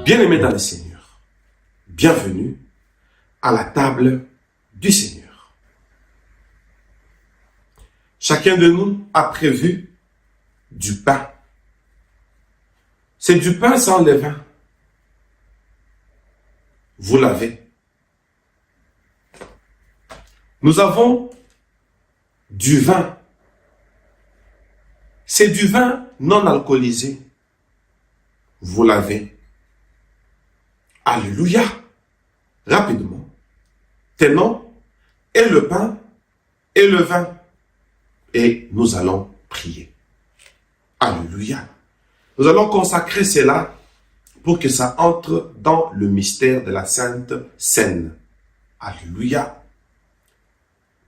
Bien-aimés dans le Seigneur, bienvenue à la table du Seigneur. Chacun de nous a prévu du pain. C'est du pain sans levain. Vous l'avez. Nous avons du vin. C'est du vin non alcoolisé. Vous l'avez. Alléluia. Rapidement. Tenons et le pain et le vin. Et nous allons prier. Alléluia. Nous allons consacrer cela pour que ça entre dans le mystère de la Sainte Seine. Alléluia.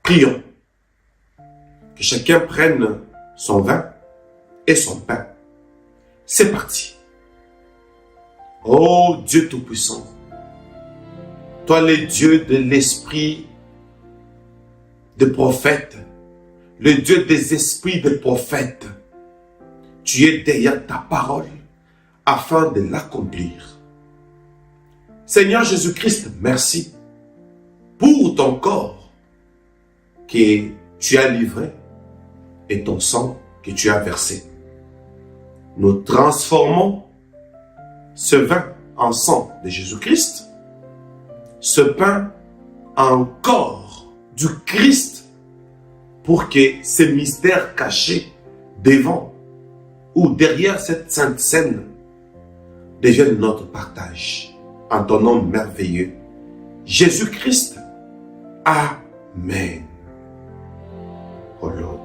Prions. Que chacun prenne son vin et son pain. C'est parti. Oh Dieu Tout-Puissant, toi le Dieu de l'esprit des prophètes, le Dieu des esprits des prophètes, tu es derrière ta parole afin de l'accomplir. Seigneur Jésus-Christ, merci pour ton corps que tu as livré et ton sang que tu as versé. Nous transformons ce vin en sang de Jésus-Christ, ce pain en corps du Christ, pour que ces mystères cachés devant ou derrière cette sainte scène deviennent notre partage. En ton nom merveilleux, Jésus-Christ. Amen. Oh Lord.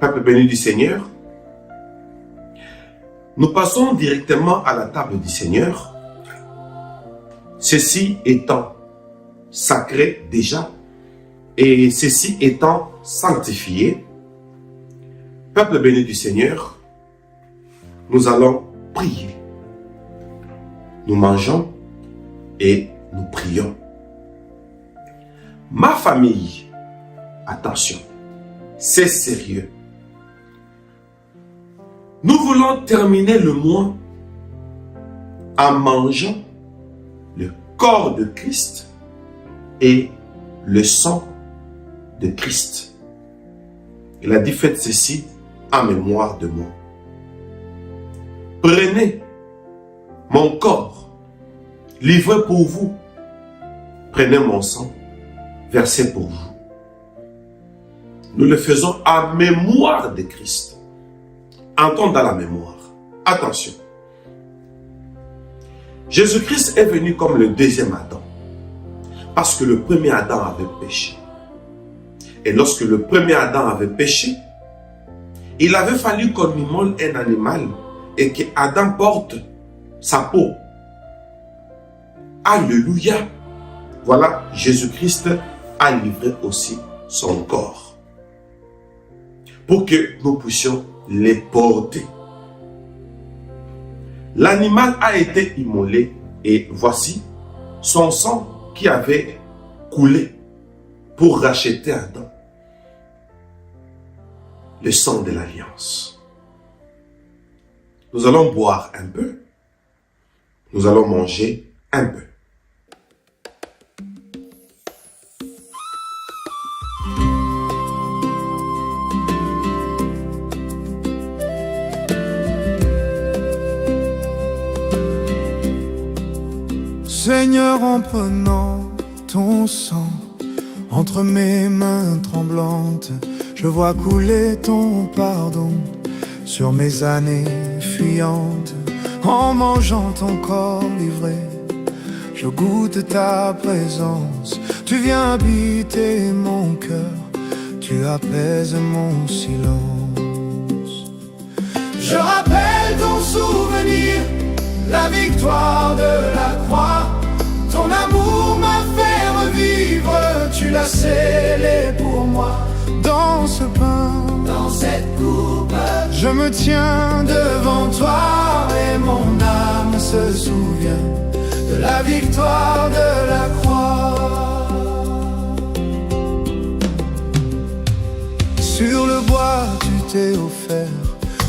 Peuple béni du Seigneur, nous passons directement à la table du Seigneur, ceci étant sacré déjà et ceci étant sanctifié. Peuple béni du Seigneur, nous allons prier. Nous mangeons et nous prions. Ma famille, attention, c'est sérieux. Nous voulons terminer le mois en mangeant le corps de Christ et le sang de Christ. Il a dit, faites ceci en mémoire de moi. Prenez mon corps, livré pour vous. Prenez mon sang, versé pour vous. Nous le faisons en mémoire de Christ. Entends dans la mémoire. Attention. Jésus-Christ est venu comme le deuxième Adam. Parce que le premier Adam avait péché. Et lorsque le premier Adam avait péché, il avait fallu qu'on immole un animal et que Adam porte sa peau. Alléluia. Voilà, Jésus-Christ a livré aussi son corps. Pour que nous puissions les porter. L'animal a été immolé et voici son sang qui avait coulé pour racheter Adam. Le sang de l'alliance. Nous allons boire un peu. Nous allons manger un peu. Seigneur, en prenant ton sang entre mes mains tremblantes, je vois couler ton pardon sur mes années fuyantes. En mangeant ton corps livré, je goûte ta présence. Tu viens habiter mon cœur, tu apaises mon silence. Je rappelle ton souvenir, la victoire de la croix. Ton amour m'a fait revivre, tu l'as scellé pour moi. Dans ce pain, dans cette coupe, je me tiens devant toi et mon âme se souvient de la victoire de la croix. Sur le bois, tu t'es offert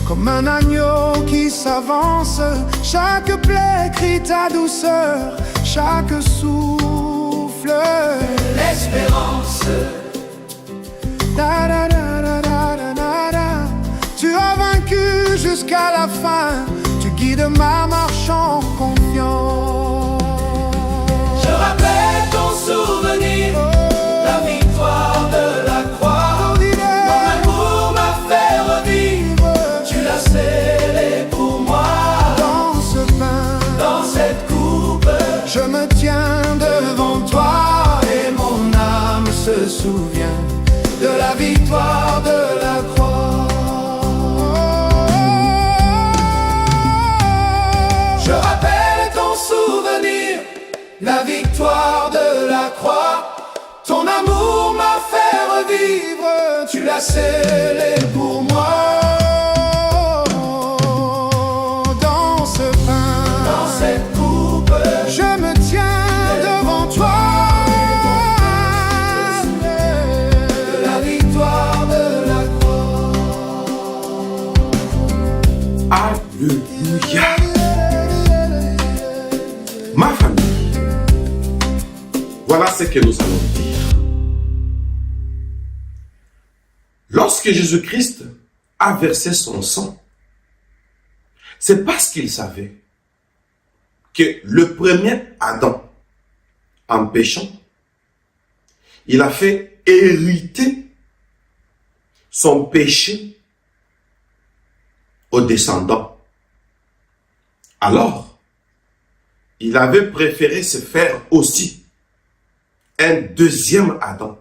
comme un agneau qui s'avance. Chaque plaie crie ta douceur, chaque souffle l'espérance. Da, da, da, da, da, da, da, da. Tu as vaincu jusqu'à la fin, tu guides ma marche en confiance. Je rappelle ton souvenir, la victoire de la croix. Mon amour m'a fait revivre, tu l'as scellé pour moi. Dans ce pain, dans cette coupe, je me tiens devant toi et mon âme se souvient de la victoire de la croix. je rappelle ton souvenir, la victoire de la croix. Ton amour m'a fait revivre, tu l'as scellé pour moi. Dans ce pain, Dans cette coupe, je me tiens devant toi. de la victoire de la croix. Alléluia. Ma famille, voilà ce que nous allons dire. Lorsque Jésus-Christ a versé son sang, c'est parce qu'il savait que le premier Adam, en péchant, il a fait hériter son péché aux descendants. Alors, il avait préféré se faire aussi un deuxième Adam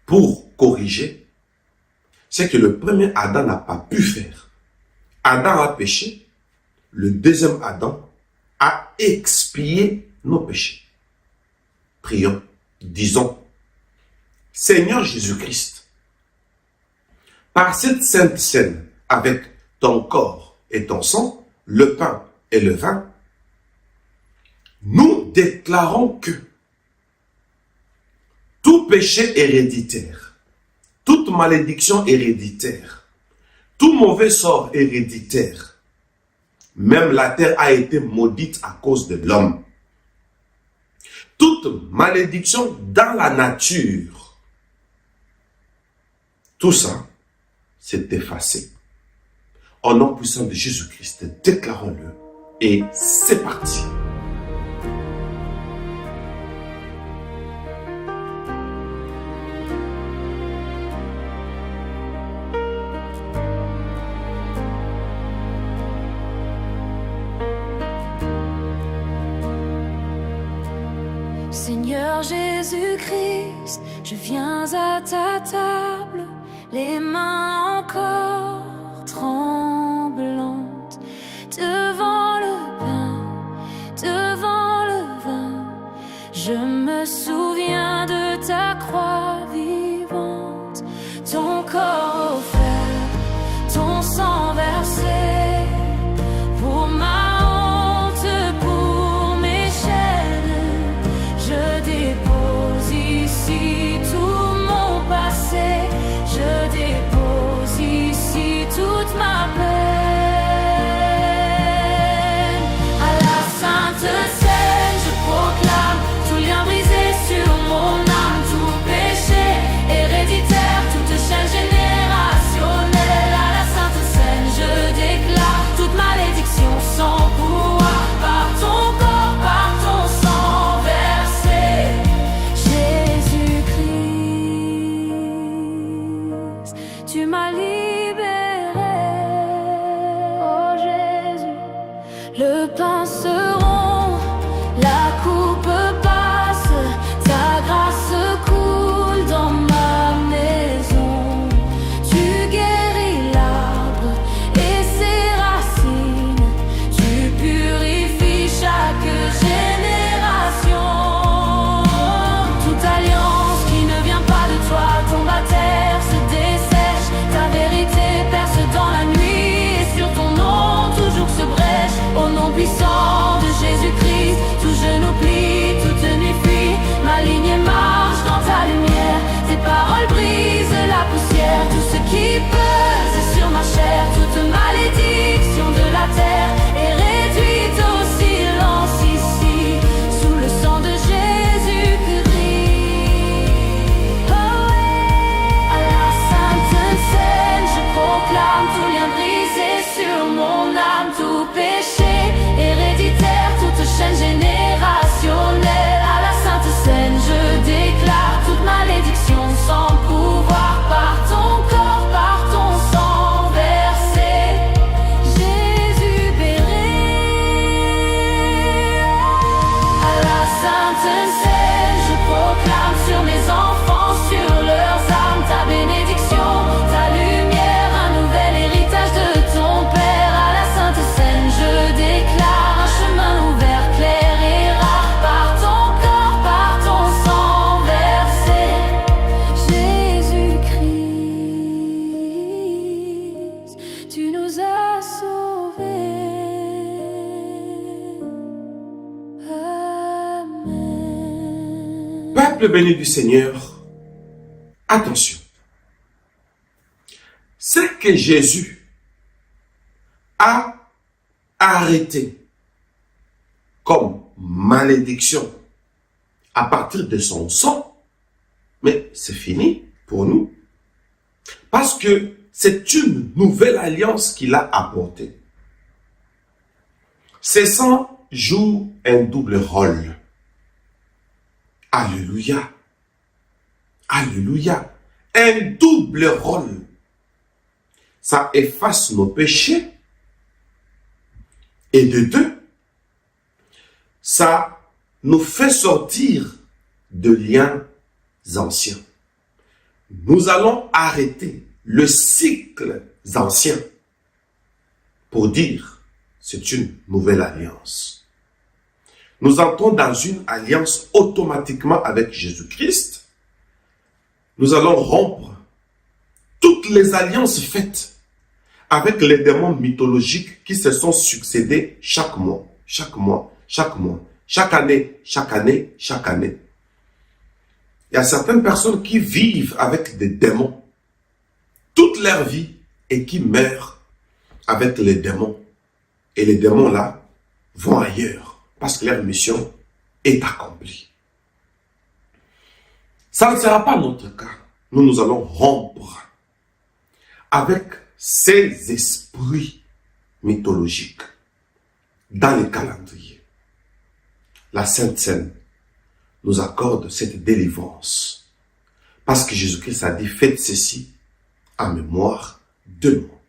pour corriger ce que le premier Adam n'a pas pu faire. Adam a péché, le deuxième Adam a expié nos péchés. Prions, disons, Seigneur Jésus-Christ, par cette sainte scène avec ton corps et ton sang, le pain et le vin, nous déclarons que tout péché héréditaire, toute malédiction héréditaire, tout mauvais sort héréditaire, même la terre a été maudite à cause de l'homme. Toute malédiction dans la nature, tout ça, s'est effacé. Au nom puissant de Jésus-Christ, déclarons-le et c'est parti. Seigneur Jésus-Christ, je viens à ta table, les mains encore tremblantes, devant le pain, devant le vin. Je me souviens de ta croix vivante, ton corps offert, ton sang versé pour ma toute ma peine. À la Sainte Seine, je proclame tout lien brisé sur mon âme, tout péché héréditaire, toute chaîne générationnelle. À la Sainte Seine, je déclare toute malédiction sans pouvoir, par ton corps, par ton sang versé. Jésus-Christ. Peuple béni du Seigneur, attention. Ce que Jésus a arrêté comme malédiction à partir de son sang, mais c'est fini pour nous. Parce que c'est une nouvelle alliance qu'il a apportée. Ce sang joue un double rôle. Alléluia. Alléluia. Un double rôle. Ça efface nos péchés. Et de deux, ça nous fait sortir de liens anciens. Nous allons arrêter le cycle ancien pour dire c'est une nouvelle alliance. Nous entrons dans une alliance automatiquement avec Jésus-Christ. Nous allons rompre toutes les alliances faites avec les démons mythologiques qui se sont succédés chaque mois, chaque mois, chaque mois, chaque année, chaque année, chaque année. Il y a certaines personnes qui vivent avec des démons toute leur vie et qui meurent avec les démons. Et les démons là vont ailleurs parce que leur mission est accomplie. Ça ne sera pas notre cas. Nous allons rompre avec ces esprits mythologiques dans les calendriers. La Sainte Seine nous accorde cette délivrance parce que Jésus-Christ a dit faites ceci en mémoire de moi.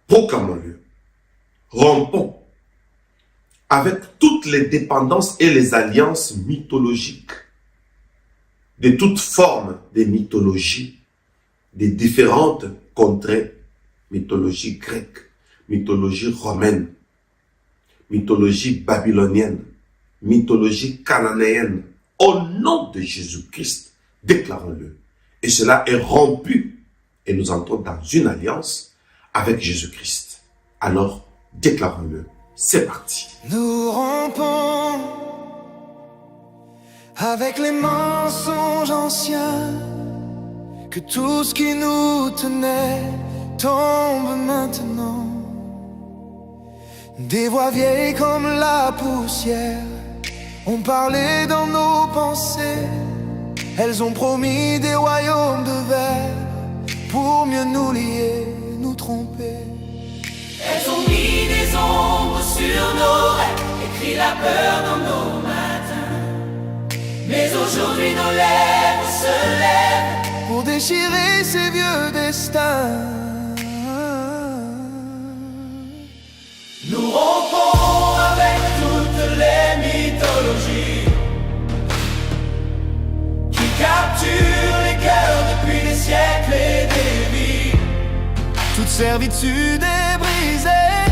Proclamons-le. Rompons avec toutes les dépendances et les alliances mythologiques de toutes formes de mythologie, des différentes contrées, mythologie grecque, mythologie romaine, mythologie babylonienne, mythologie cananéenne. Au nom de Jésus-Christ, déclarons-le. Et cela est rompu. Et nous entrons dans une alliance avec Jésus-Christ. Alors, déclarons-le. C'est parti. Nous rompons avec les mensonges anciens, que tout ce qui nous tenait tombe maintenant. Des voix vieilles comme la poussière ont parlé dans nos pensées. Elles ont promis des royaumes de verre pour mieux nous lier, nous tromper. Elles ont mis des ombres sur nos rêves, écrit la peur dans nos matins. Mais aujourd'hui nos lèvres se lèvent pour déchirer ces vieux destins. Nous rompons avec toutes les mythologies qui capturent les cœurs depuis des siècles et des vies. Toute servitude est brisée,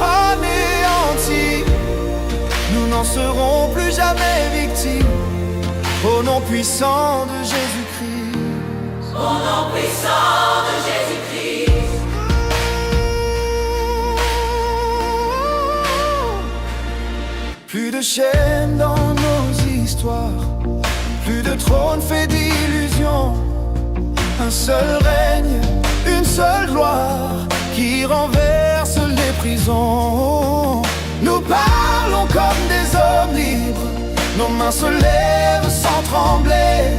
anéantie. Nous n'en serons plus jamais victimes. Au nom puissant de Jésus-Christ. Au nom puissant de Jésus-Christ. Plus de chaînes dans nos histoires, plus de trône fait d'illusions. Un seul règne, une seule gloire qui renverse les prisons. Nous parlons comme des hommes libres, nos mains se lèvent sans trembler.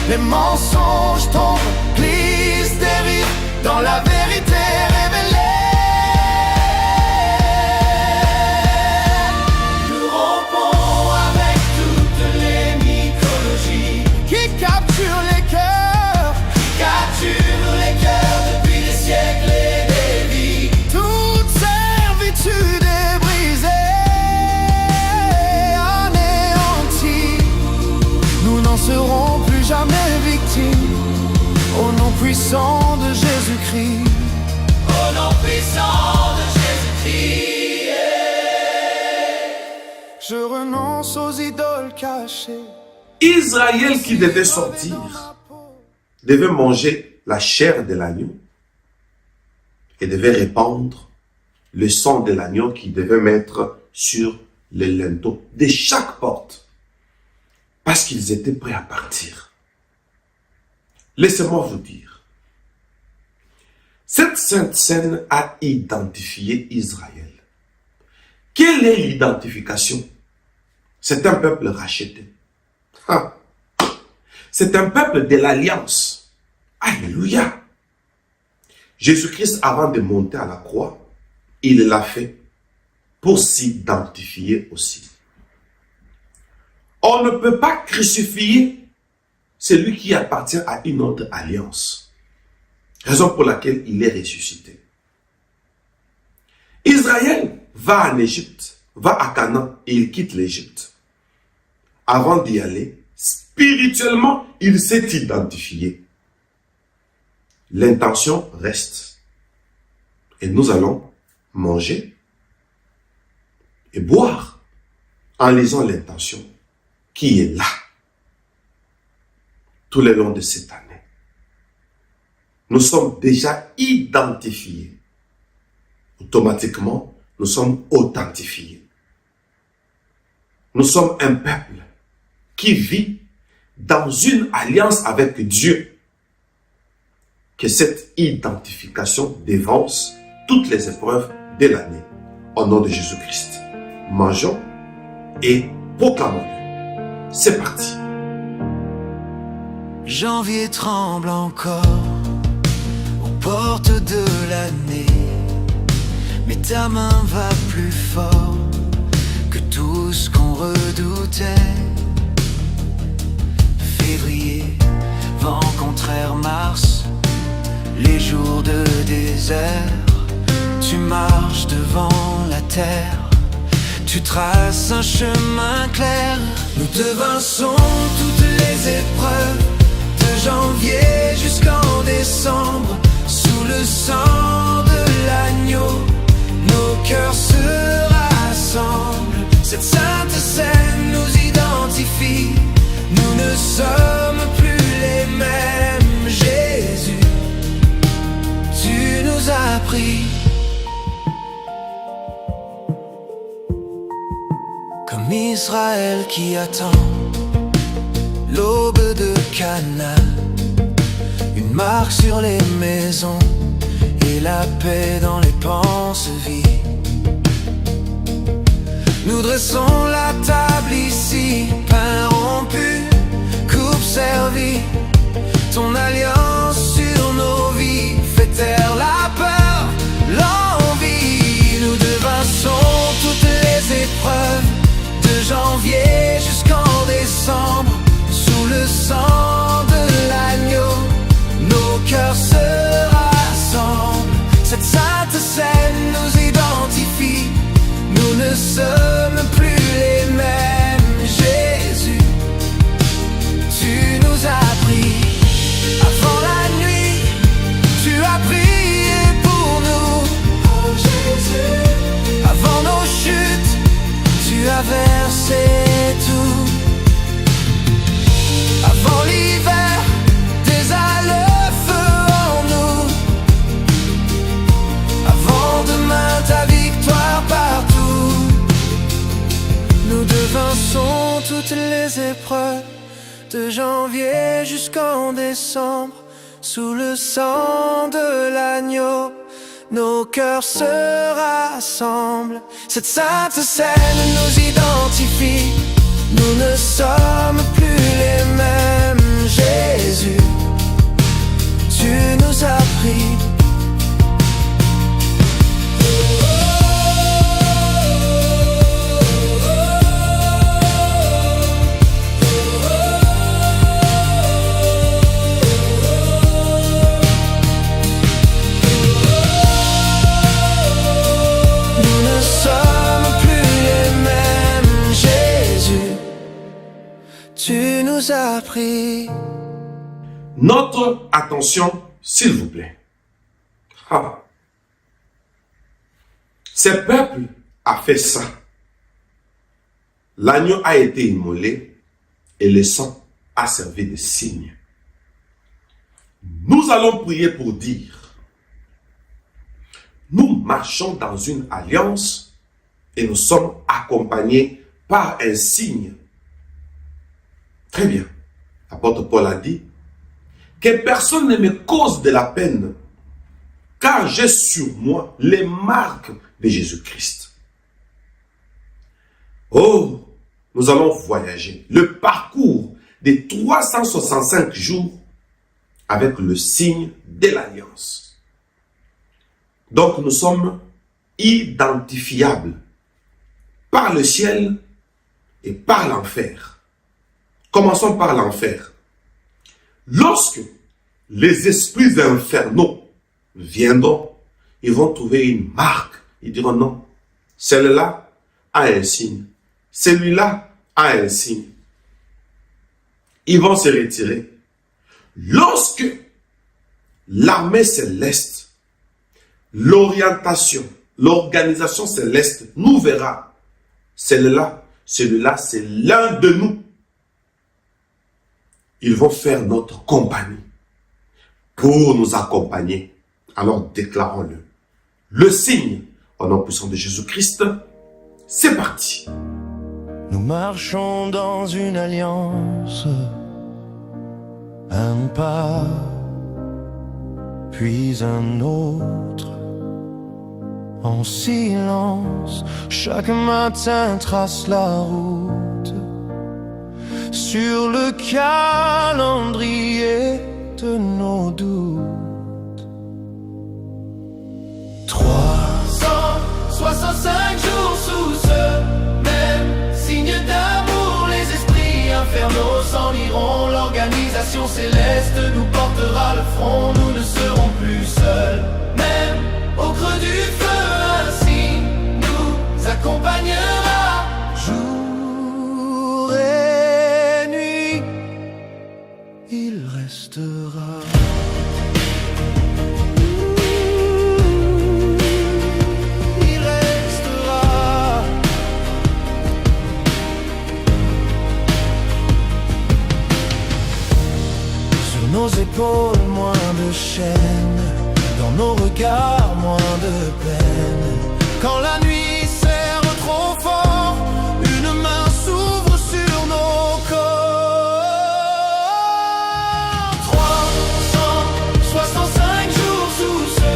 Les mensonges tombent, glissent, dérivent dans la vérité révélée. Nous rompons avec toutes les mythologies qui capturent les cœurs, depuis des siècles et des vies. toute servitude est brisée, anéantie. Nous n'en serons plus jamais victimes. Au nom puissant de Jésus-Christ. Au nom puissant de Jésus-Christ. Je renonce aux idoles cachées. Israël qui devait sortir devait manger la chair de l'agneau et devait répandre le sang de l'agneau qu'il devait mettre sur les linteaux de chaque porte parce qu'ils étaient prêts à partir. Laissez-moi vous dire, cette sainte scène a identifié Israël. Quelle est l'identification? C'est un peuple racheté. C'est un peuple de l'alliance. Alléluia. Jésus-Christ, avant de monter à la croix, il l'a fait pour s'identifier aussi. On ne peut pas crucifier celui qui appartient à une autre alliance. Raison pour laquelle il est ressuscité. Israël va en Égypte, va à Canaan et il quitte l'Égypte. Avant d'y aller, spirituellement, il s'est identifié. L'intention reste. Et nous allons manger et boire en lisant l'intention qui est là tout le long de cette année. Nous sommes déjà identifiés. Automatiquement, nous sommes authentifiés. Nous sommes un peuple qui vit dans une alliance avec Dieu. Que cette identification dévance toutes les épreuves de l'année. Au nom de Jésus-Christ. Mangeons et proclamons-le. C'est parti. Janvier tremble encore aux portes de l'année, mais ta main va plus fort que tout ce qu'on redoutait. Février, vent contraire Mars, les jours de désert, tu marches devant la terre, tu traces un chemin clair. Nous devançons toutes les épreuves, de janvier jusqu'en décembre, sous le sang de l'agneau, nos cœurs se rassemblent. Cette sainte scène nous identifie, nous ne sommes plus les mêmes. Jésus, tu nous as pris. Comme Israël qui attend l'aube de Canaan, une marque sur les maisons et la paix dans les pense-vies. Nous dressons la table ici, pain rompu, coupe servie. Ton alliance sur nos vies fait taire la peur, l'envie. Nous devançons toutes les épreuves, de janvier jusqu'en décembre, sous le sang de l'agneau, nos cœurs se rassemblent. Cette sainte scène nous identifie, nous ne sommes plus les mêmes. Jésus, tu nous as pris. Avant la nuit, tu as prié pour nous. Oh Jésus, avant nos chutes, tu as versé tout. Avant l'hiver, désale le feu en nous. Avant demain, ta victoire partout. Nous devançons toutes les épreuves, de janvier jusqu'en décembre, sous le sang de l'agneau, nos cœurs se rassemblent. Cette sainte scène nous identifie, nous ne sommes plus les mêmes. Jésus, tu nous as pris. Tu nous as pris. Notre attention, s'il vous plaît. Ce peuple a fait ça. L'agneau a été immolé et le sang a servi de signe. Nous allons prier pour dire, nous marchons dans une alliance et nous sommes accompagnés par un signe Très bien. L'apôtre Paul a dit que personne ne me cause de la peine, car j'ai sur moi les marques de Jésus-Christ. Oh, nous allons voyager. Le parcours des 365 jours avec le signe de l'alliance. Donc nous sommes identifiables par le ciel et par l'enfer. Commençons par l'enfer. Lorsque les esprits infernaux viendront, ils vont trouver une marque. Ils diront non, celle-là a un signe. Celui-là a un signe. Ils vont se retirer. Lorsque l'armée céleste, l'orientation, l'organisation céleste nous verra, celui-là, c'est l'un de nous. Ils vont faire notre compagnie pour nous accompagner. Alors déclarons-le. Le signe, au nom puissant de Jésus-Christ, c'est parti. Nous marchons dans une alliance, un pas, puis un autre, en silence. Chaque matin trace la route sur le calendrier de nos doutes. 365 jours sous ce même signe d'amour, les esprits infernaux s'en iront. L'organisation céleste nous portera le front, nous ne serons plus seuls. Même au creux du feu, un signe nous accompagnera. Jour et nuit, il restera. Il restera. Sur nos épaules, moins de chaînes, dans nos regards, moins de peine. Quand la nuit serre trop fort, une main s'ouvre sur nos corps. 365 jours sous ce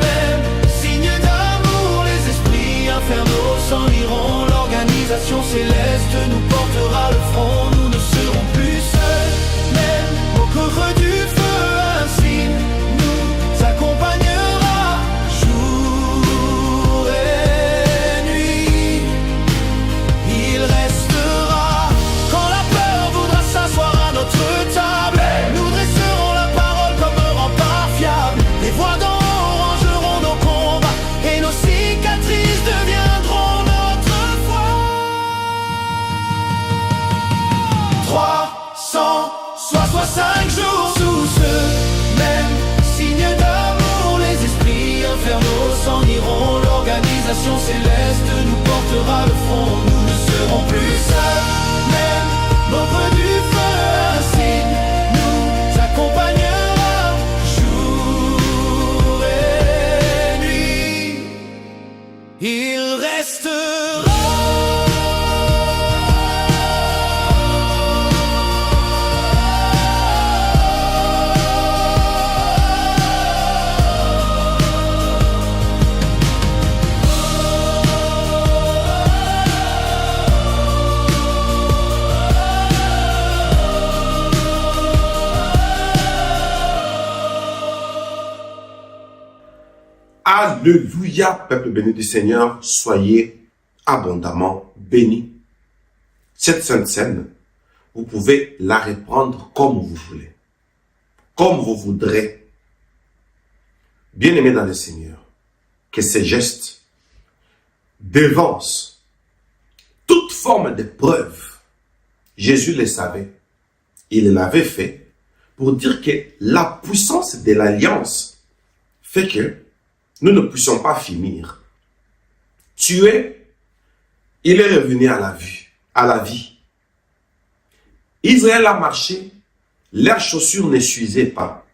même signe d'amour, les esprits infernaux s'en iront. L'organisation céleste nous portera le front, nous ne serons plus seuls. Même au creux du feu, un signe nous accompagnera. Jour et nuit, il restera. Quand la peur voudra s'asseoir à notre table, nous dresserons la parole comme un rempart fiable. Les voix d'en haut rangeront nos combats et nos cicatrices deviendront notre foi. 365 jours sous ce même signe d'amour, les esprits infernaux s'en iront. L'organisation céleste nous portera le front, nous ne serons plus seuls. Même au creux du feu, un signe nous accompagnera. Jour et nuit, il restera. Alléluia, peuple béni du Seigneur, soyez abondamment bénis. Cette sainte scène, vous pouvez la reprendre comme vous voulez, comme vous voudrez. Bien-aimés dans le Seigneur, que ces gestes dévancent toute forme de preuve. Jésus le savait, il l'avait fait pour dire que la puissance de l'alliance fait que nous ne puissions pas finir. Tué, il est revenu à la vie. Israël a marché, leurs chaussures ne s'usaient pas.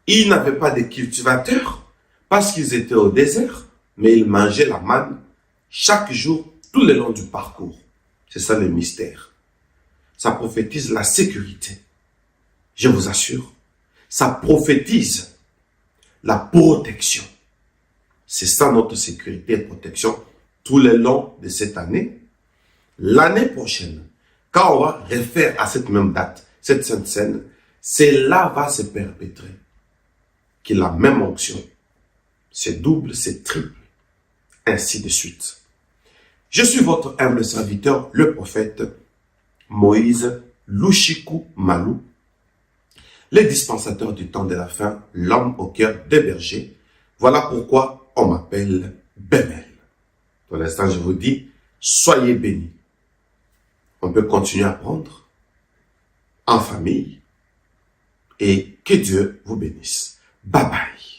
Ils n'avaient pas de cultivateurs parce qu'ils étaient au désert, mais ils mangeaient la manne chaque jour, tout le long du parcours. C'est ça le mystère. ça prophétise la sécurité. Je vous assure, ça prophétise la protection. C'est ça notre sécurité et protection tout le long de cette année. L'année prochaine, quand on va refaire à cette même date, cette sainte scène, cela va se perpétrer. Que la même onction, c'est double, c'est triple, ainsi de suite. Je suis votre humble serviteur, le prophète Moïse Lushiku Malou, le dispensateur du temps de la fin, l'homme au cœur des bergers. Voilà pourquoi on m'appelle Bémel. Pour l'instant, je vous dis, soyez bénis. On peut continuer à apprendre en famille et que Dieu vous bénisse. Bye bye.